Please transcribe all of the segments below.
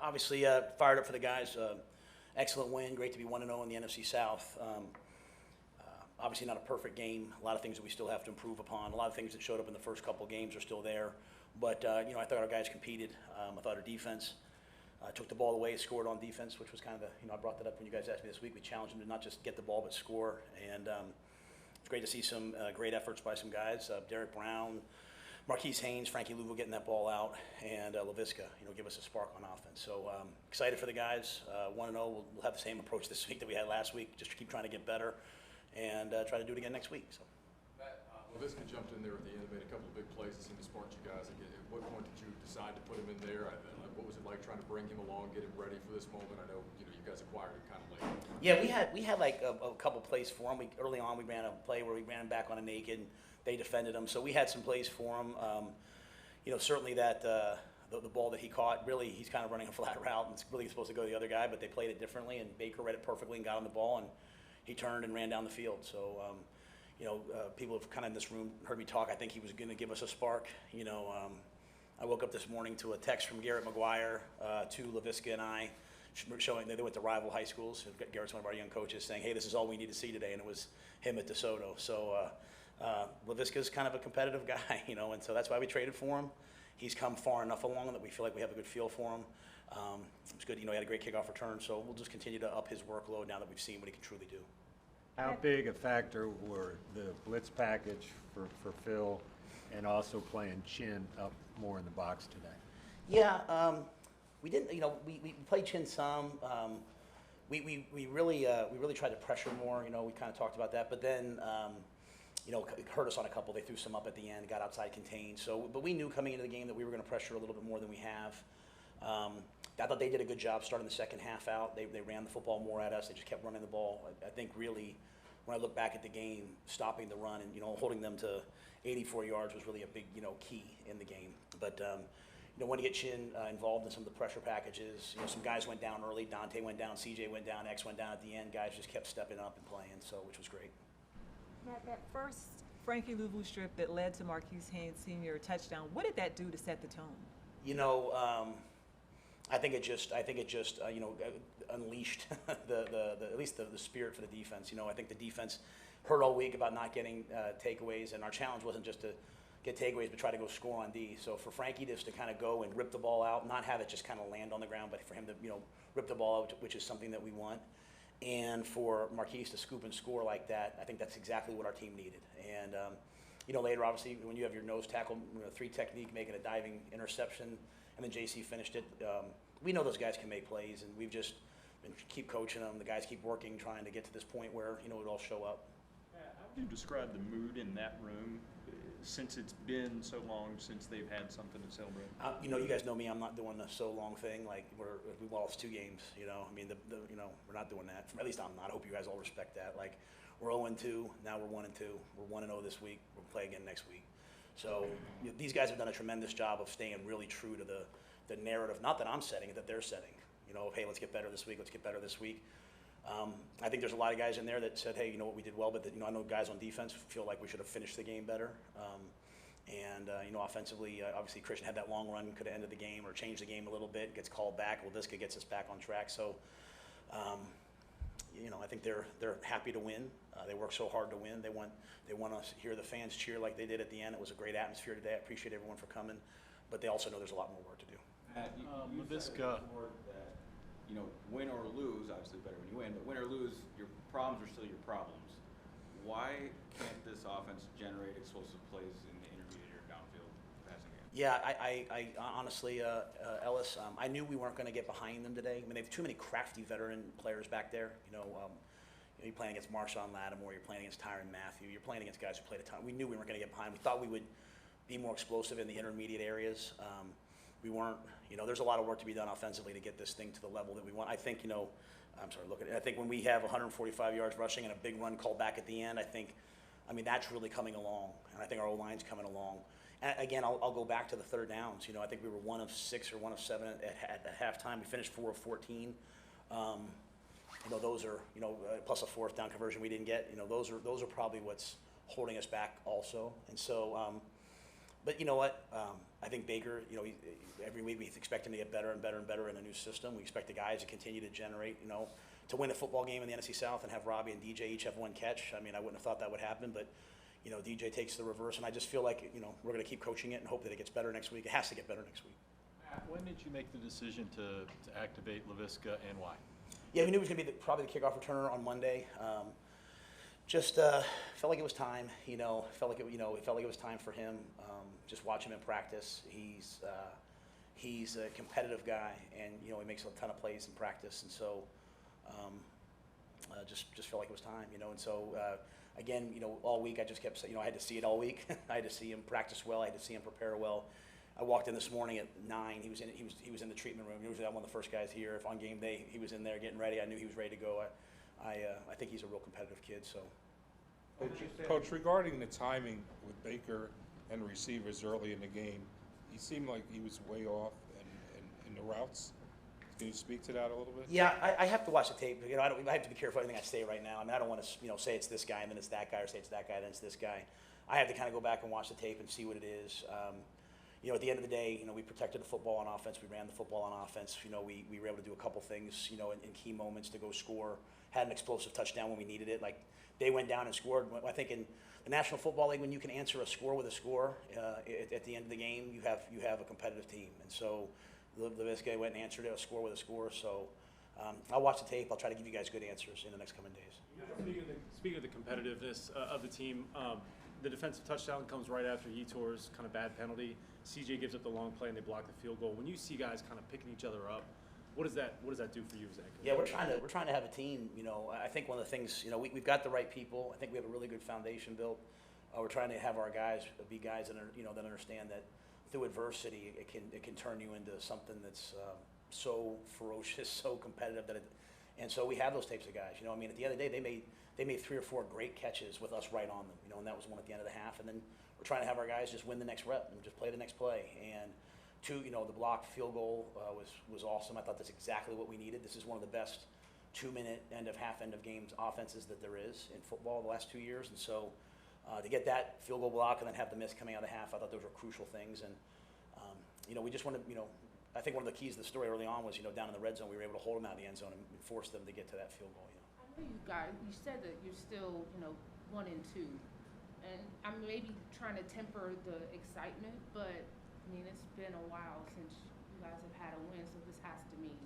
Obviously, fired up for the guys. Excellent win. Great to be 1-0 in the NFC South. Obviously, not a perfect game. A lot of things that we still have to improve upon. A lot of things that showed up in the first couple of games are still there. But, I thought our guys competed. I thought our defense took the ball away, scored on defense, which was kind of I brought that up when you guys asked me this week. We challenged them to not just get the ball, but score. And it's great to see some great efforts by some guys. Derek Brown, Marquise Haynes, Frankie Louisville getting that ball out, and Leviska, give us a spark on offense. So excited for the guys. 1-0. We'll have the same approach this week that we had last week. Just keep trying to get better and try to do it again next week. So. Leviska jumped in there at the end, made a couple of big plays that seemed to spark you guys. At what point did you decide to put him in there? What was it like trying to bring him along, get him ready for this moment? I know you guys acquired him kind of late. Yeah, we had like a couple plays for him. Early on, we ran a play where we ran him back on a naked. They defended him, so we had some plays for him. Certainly that the ball that he caught, really, he's kind of running a flat route, and it's really supposed to go to the other guy, but they played it differently, and Baker read it perfectly and got on the ball, and he turned and ran down the field. So, people have kind of in this room heard me talk. I think he was going to give us a spark. I woke up this morning to a text from Garrett McGuire to Leviska and I, showing that they went to rival high schools. Garrett's one of our young coaches, saying, "Hey, this is all we need to see today," and it was him at DeSoto. So Leviska's kind of a competitive guy, and so that's why we traded for him. He's come far enough along that we feel like we have a good feel for him. It's good, he had a great kickoff return, so we'll just continue to up his workload now that we've seen what he can truly do. How big a factor were the blitz package for Phil and also playing Chin up more in the box today? Yeah, we didn't, we played Chin some. We really tried to pressure more, we kind of talked about that, but then, it hurt us on a couple. They threw some up at the end, got outside contained. So, but we knew coming into the game that we were going to pressure a little bit more than we have. I thought they did a good job starting the second half out. They ran the football more at us. They just kept running the ball. I think really, when I look back at the game, stopping the run and holding them to 84 yards was really a big key in the game. But when you get Chin involved in some of the pressure packages, some guys went down early. Dante went down, CJ went down, X went down at the end. Guys just kept stepping up and playing, which was great. That first Frankie Louisville strip that led to Marquise Haynes' senior touchdown, what did that do to set the tone? I think it just unleashed at least the spirit for the defense. I think the defense heard all week about not getting takeaways, and our challenge wasn't just to get takeaways, but try to go score on D. So for Frankie just to kind of go and rip the ball out, not have it just kind of land on the ground, but for him to rip the ball out, which is something that we want. And for Marquise to scoop and score like that, I think that's exactly what our team needed. And later, obviously, when you have your nose tackle, 3 technique, making a diving interception, and then JC finished it, we know those guys can make plays, and we've just been keep coaching them. The guys keep working, trying to get to this point where it all show up. How would you describe the mood in that room since it's been so long since they've had something to celebrate? You guys know me. I'm not doing the so long thing. Like we lost 2 games. We're not doing that. At least I'm not. I hope you guys all respect that. Like we're 0-2. Now we're 1-2. We're 1-0 this week. We'll play again next week. So these guys have done a tremendous job of staying really true to the narrative. Not that I'm setting it, that they're setting. Hey, let's get better this week. Let's get better this week. I think there's a lot of guys in there that said, hey, we did well, but I know guys on defense feel like we should have finished the game better. Offensively, obviously Christian had that long run, could have ended the game or changed the game a little bit, gets called back. Leviska gets us back on track. So, I think they're happy to win. They work so hard to win. They want to hear the fans cheer like they did at the end. It was a great atmosphere today. I appreciate everyone for coming, but they also know there's a lot more work to do. Leviska. Win or lose, obviously better when you win, but win or lose, your problems are still your problems. Why can't this offense generate explosive plays in the intermediate or downfield passing game? Yeah, I honestly, Ellis, I knew we weren't going to get behind them today. I mean, they have too many crafty veteran players back there. You're playing against Marshawn Lattimore, you're playing against Tyrann Mathieu, you're playing against guys who played a ton. We knew we weren't going to get behind. We thought we would be more explosive in the intermediate areas. We weren't. There's a lot of work to be done offensively to get this thing to the level that we want. I think, I think when we have 145 yards rushing and a big run called back at the end, that's really coming along, and I think our O-line's coming along. And again, I'll go back to the third downs. I think we were 1 of 6 or 1 of 7 at halftime. We finished 4 of 14. Those are, plus a 4th down conversion we didn't get. Those are probably what's holding us back also. And so, But you know what? I think Baker, every week we expect him to get better and better and better in a new system. We expect the guys to continue to generate, to win a football game in the NFC South and have Robbie and DJ each have one catch. I mean, I wouldn't have thought that would happen, but DJ takes the reverse, and I just feel like, we're going to keep coaching it and hope that it gets better next week. It has to get better next week. When did you make the decision to activate Leviska and why? Yeah, we knew it was going to be probably the kickoff returner on Monday. Just felt like it was time. Felt like it was time for him. Just watch him in practice. He's a competitive guy, and he makes a ton of plays in practice, and so just felt like it was time. And so again, all week I just kept saying, I had to see it all week. I had to see him practice well. I had to see him prepare well. I walked in this morning at 9. He was in the treatment room. Usually I'm one of the first guys here. If on game day he was in there getting ready, I knew he was ready to go. I think he's a real competitive kid. So, Coach, regarding the timing with Baker and the receivers early in the game, he seemed like he was way off in the routes. Can you speak to that a little bit? Yeah, I have to watch the tape. I have to be careful anything I say right now. I mean, I don't want to say it's this guy and then it's that guy, or say it's that guy and then it's this guy. I have to kind of go back and watch the tape and see what it is. At the end of the day, we protected the football on offense. We ran the football on offense. We were able to do a couple things, in key moments to go score. Had an explosive touchdown when we needed it. Like, they went down and scored. I think in the National Football League, when you can answer a score with a score at the end of the game, you have a competitive team. And so Leviska went and answered a score with a score. So I'll watch the tape. I'll try to give you guys good answers in the next coming days. Speaking of the competitiveness of the team, the defensive touchdown comes right after Yetor's kind of bad penalty. CJ gives up the long play and they block the field goal. When you see guys kind of picking each other up, what does that do for you, Zach? Yeah, we're trying to have a team. I think one of the things, we've got the right people. I think we have a really good foundation built. We're trying to have our guys be guys that are, that understand that through adversity it can turn you into something that's so ferocious, so competitive and so we have those types of guys. At the end of the day, they made 3 or 4 great catches with us right on them. And that was one at the end of the half. And then we're trying to have our guys just win the next rep and just play the next play. And 2, the blocked field goal was awesome. I thought that's exactly what we needed. This is one of the best 2-minute end of games offenses that there is in football the last 2 years. And so to get that field goal block and then have the miss coming out of the half, I thought those were crucial things. And we just wanted, I think one of the keys of the story early on was, down in the red zone, we were able to hold them out of the end zone and force them to get to that field goal. I know you guys, you said that you're still, 1 and 2. And I'm maybe trying to temper the excitement, but it's been a while since you guys have had a win, so this has to mean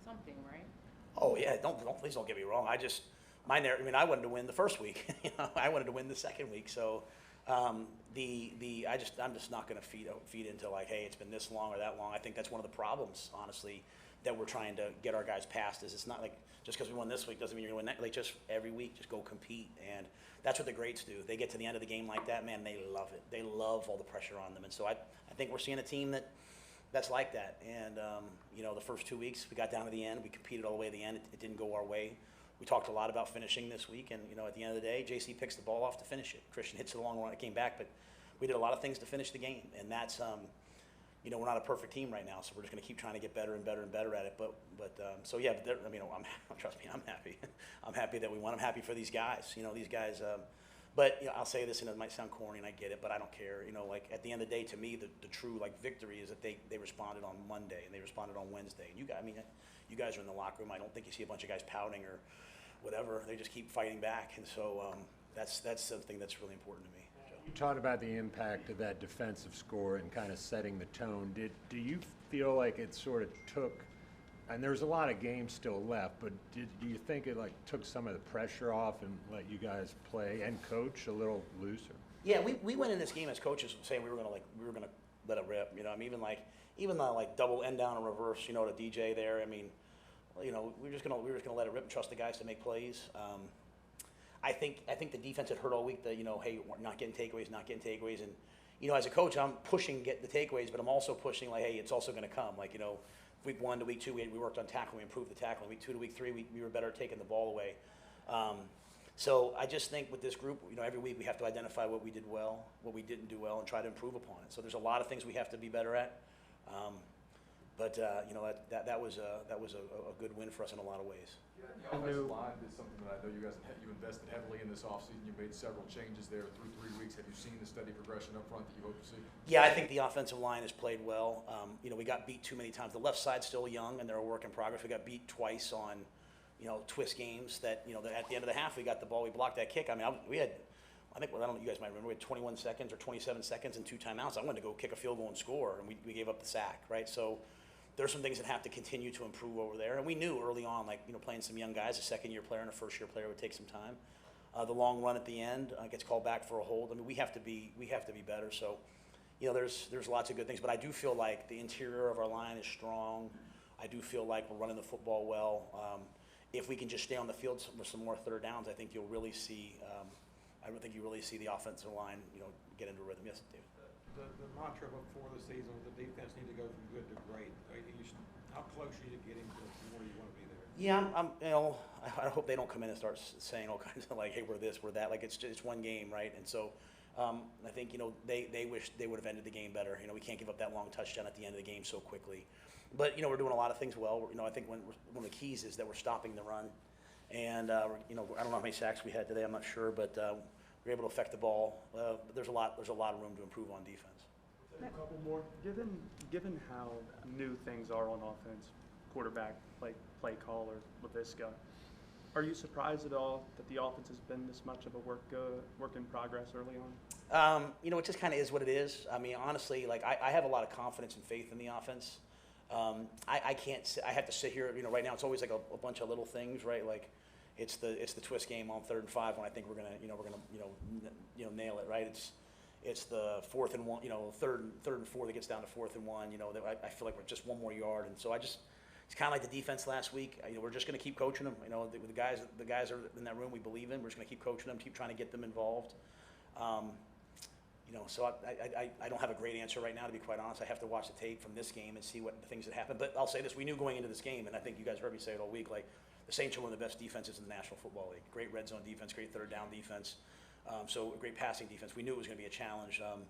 something, right? Oh yeah, please don't get me wrong. I wanted to win the first week. I wanted to win the second week. So I'm just not going to feed into like, hey, it's been this long or that long. I think that's one of the problems, honestly, that we're trying to get our guys past. Is it's not like just because we won this week doesn't mean you're going to win that. Like, just every week, just go compete, and that's what the greats do. They get to the end of the game like that, man. They love it. They love all the pressure on them, and so I think we're seeing a team that's like that. And the first 2 weeks we got down to the end, we competed all the way to the end. It didn't go our way. We talked a lot about finishing this week, and at the end of the day, JC picks the ball off to finish it. Christian hits it a long run, it came back, but we did a lot of things to finish the game, and that's we're not a perfect team right now, so we're just going to keep trying to get better and better and better at it. But so yeah, trust me, I'm happy. I'm happy that we won. I'm happy for these guys. These guys. But I'll say this, and it might sound corny, and I get it, but I don't care. Like at the end of the day, to me, the true victory is that they responded on Monday and they responded on Wednesday. And you guys are in the locker room. I don't think you see a bunch of guys pouting or whatever. They just keep fighting back, and so that's something that's really important to me. You talked about the impact of that defensive score and kind of setting the tone. Do you feel like it sort of took, and there's a lot of games still left, but do you think it took some of the pressure off and let you guys play and coach a little looser? Yeah, we went in this game as coaches saying we were gonna let it rip. Even the double end down and reverse, to DJ there. We were just gonna let it rip and trust the guys to make plays. I think the defense had heard all week that, hey, we're not getting takeaways, and as a coach, I'm pushing get the takeaways, but I'm also pushing hey, it's also going to come. Week 1 to week 2, we worked on tackling, we improved the tackling. Week 2 to week 3, we were better at taking the ball away. So I just think with this group, every week we have to identify what we did well, what we didn't do well, and try to improve upon it. So there's a lot of things we have to be better at. But, you know, that was a good win for us in a lot of ways. The offensive line is something that I know you guys, you invested heavily in this offseason. You made several changes there through 3 weeks. Have you seen the steady progression up front that you hope to see? Yeah, I think the offensive line has played well. You know, we got beat too many times. The left side's still young, and they're a work in progress. We got beat twice on, you know, twist games that, you know, at the end of the half, we got the ball, we blocked that kick. I mean, we had, I think, well, I don't know, you guys might remember, we had 21 seconds or 27 seconds and 2 timeouts. I wanted to go kick a field goal and score, and we gave up the sack, right? So there's some things that have to continue to improve over there. And we knew early on, like, you know, playing some young guys, a second-year player and a first-year player would take some time. The long run at the end gets called back for a hold. I mean, we have to be better. So, you know, there's lots of good things. But I do feel like the interior of our line is strong. I do feel like we're running the football well. If we can just stay on the field with some more third downs, I think you'll really see. I don't think you really see the offensive line, you know, get into a rhythm. Yes, David. The mantra before the season was the defense need to go from good to great. How close are you to getting to where you want to be there? Yeah, you know, I hope they don't come in and start saying all kinds of like, hey, we're this, we're that. Like it's one game, right? And so I think, you know, they wish they would have ended the game better. You know, we can't give up that long touchdown at the end of the game so quickly. But, you know, we're doing a lot of things well. You know, I think one of the keys is that we're stopping the run. And, you know, I don't know how many sacks we had today, I'm not sure, but we're able to affect the ball. But there's a lot of room to improve on defense. A couple more. Given how new things are on offense, quarterback, play caller, Leviska, are you surprised at all that the offense has been this much of a work in progress early on? You know, it just kind of is what it is. I mean, honestly, like I have a lot of confidence and faith in the offense. I can't. I have to sit here. You know, right now it's always like a bunch of little things, right? Like it's the twist game on 3rd and 5 when I think we're gonna nail it, right? It's the 4th and 1, you know, third and 4 that gets down to 4th and 1. You know, I feel like we're just one more yard, and so it's kind of like the defense last week. You know, we're just going to keep coaching them. You know, the guys are in that room we believe in. We're just going to keep coaching them, keep trying to get them involved. You know, so I don't have a great answer right now, to be quite honest. I have to watch the tape from this game and see what the things that happened. But I'll say this: we knew going into this game, and I think you guys heard me say it all week. Like the Saints are one of the best defenses in the National Football League. Great red zone defense, great third down defense. So a great passing defense. We knew it was going to be a challenge, and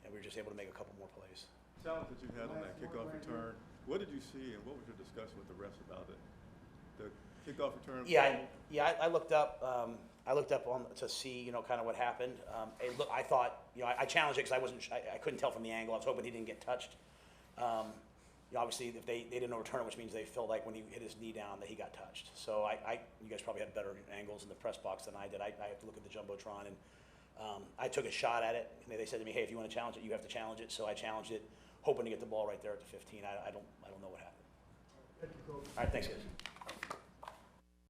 we were just able to make a couple more plays. Challenge that you had on that kickoff return. What did you see, and what was your discussion with the refs about it? The kickoff return. I looked up. I looked up to see, you know, kind of what happened. I thought, you know, I challenged it because I couldn't tell from the angle. I was hoping he didn't get touched. You know, obviously, if they didn't overturn it, which means they felt like when he hit his knee down that he got touched. So you guys probably had better angles in the press box than I did. I have to look at the jumbotron, and I took a shot at it. And they said to me, "Hey, if you want to challenge it, you have to challenge it." So I challenged it, hoping to get the ball right there at the 15. I don't know what happened. Thank you, Coach. All right, thanks, guys.